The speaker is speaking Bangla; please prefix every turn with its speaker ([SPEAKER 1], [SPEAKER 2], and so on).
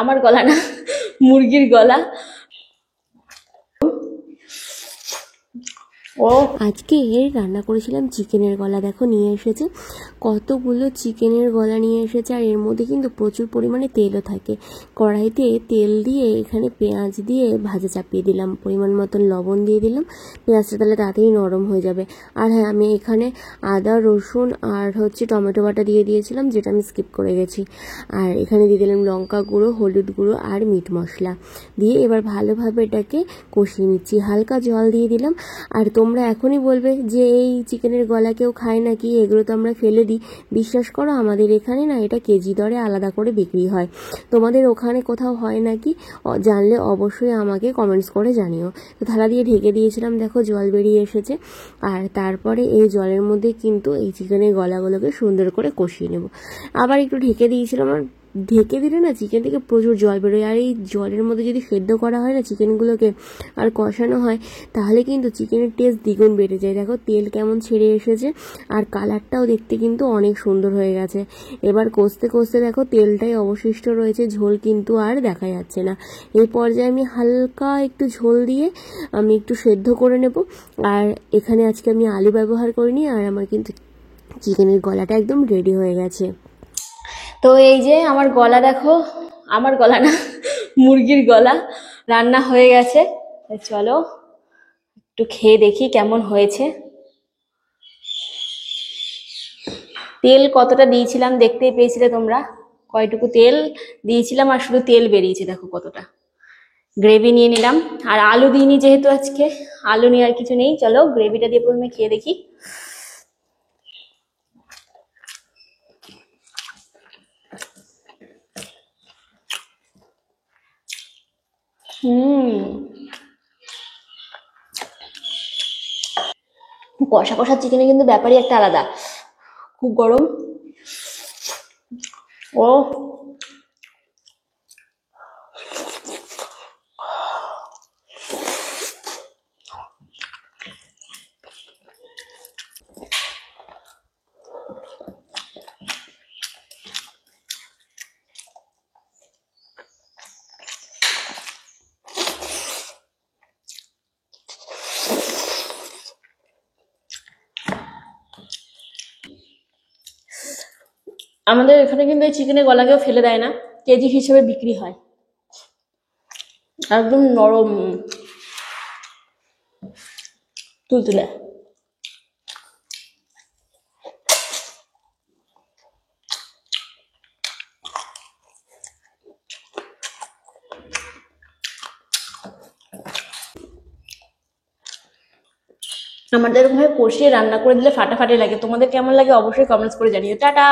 [SPEAKER 1] আমার গলা না, মুরগির গলা। ও
[SPEAKER 2] আজকে রান্না করেছিলাম চিকেনের গলা। দেখো নিয়ে এসেছে কতগুলো চিকেনের গলা নিয়ে এসেছে, আর এর মধ্যে কিন্তু প্রচুর পরিমাণে তেলও থাকে। কড়াইতে তেল দিয়ে এখানে পেঁয়াজ দিয়ে ভাজা চাপিয়ে দিলাম, পরিমাণ মতন লবণ দিয়ে দিলাম, পেঁয়াজটা তাহলে তাড়াতাড়ি নরম হয়ে যাবে। আর হ্যাঁ, আমি এখানে আদা রসুন আর টমেটো বাটা দিয়ে দিয়েছিলাম, যেটা আমি স্কিপ করে গেছি। আর এখানে দিয়ে দিলাম লঙ্কা গুঁড়ো, হলুদ গুঁড়ো আর মিট মশলা দিয়ে এবার ভালোভাবে এটাকে কষিয়ে নিচ্ছি। হালকা জল দিয়ে দিলাম। আর তোমরা এখনই বলবে যে এই চিকেনের গলা কেউ খায় নাকি, এগুলো তো আমরা ফেলে দিই। বিশ্বাস করো, আমাদের এখানে না এটা কেজি দরে আলাদা করে বিক্রি হয়। তোমাদের ওখানে কোথাও হয় নাকি জানলে অবশ্যই আমাকে কমেন্টস করে জানিও। তো থালা দিয়ে ঢেকে দিয়েছিলাম, দেখো জল বেরিয়ে এসেছে। আর তারপরে এই জলের মধ্যে কিন্তু এই চিকেনের গলাগুলোকে সুন্দর করে কষিয়ে নেব। আবার একটু ঢেকে দিয়েছিলাম, আর ঢেকে দিলে না চিকেন থেকে প্রচুর জল বেরোয়। আর এই জলের মধ্যে যদি সেদ্ধ করা হয় না চিকেনগুলোকে আর কষানো হয়, তাহলে কিন্তু চিকেনের টেস্ট দ্বিগুণ বেড়ে যায়। দেখো তেল কেমন ছেড়ে এসেছে, আর কালারটাও দেখতে কিন্তু অনেক সুন্দর হয়ে গেছে। এবার কষতে কষতে দেখো তেলটাই অবশিষ্ট রয়েছে, ঝোল কিন্তু আর দেখা যাচ্ছে না। এই পর্যায়ে আমি হালকা একটু ঝোল দিয়ে আমি একটু সেদ্ধ করে নেব। আর এখানে আজকে আমি আলু ব্যবহার করিনি, আর আমার কিন্তু চিকেনের গলাটা একদম রেডি হয়ে গেছে।
[SPEAKER 1] তো এই যে আমার গলা দেখো, আমার গলা না, মুরগির গলা রান্না হয়ে গেছে। চলো একটু খেয়ে দেখি কেমন হয়েছে। তেল কতটা দিয়েছিলাম দেখতেই পেয়েছিলে তোমরা, কয়টুকু তেল দিয়েছিলাম, আর শুধু তেল বেরিয়েছে দেখো কতটা। গ্রেভি নিয়ে নিলাম, আর আলু দিইনি যেহেতু আজকে, আলু নিয়ে আর কিছু নেই। চলো গ্রেভিটা দিয়ে প্রথমে খেয়ে দেখি। কষা কষা চিকেনে কিন্তু ব্যাপারই একটা আলাদা, খুব গরম। ও আমাদের এখানে কিন্তু এই চিকেনের গলা কেউ ফেলে দেয় না, কেজি হিসেবে বিক্রি হয়। একদম নরম তুলতুলে। আমাদের এরকম ভাবে কষিয়ে রান্না করে দিলে ফাটাফাটি লাগে। তোমাদের কেমন লাগে অবশ্যই কমেন্টস করে জানিও। টাটা।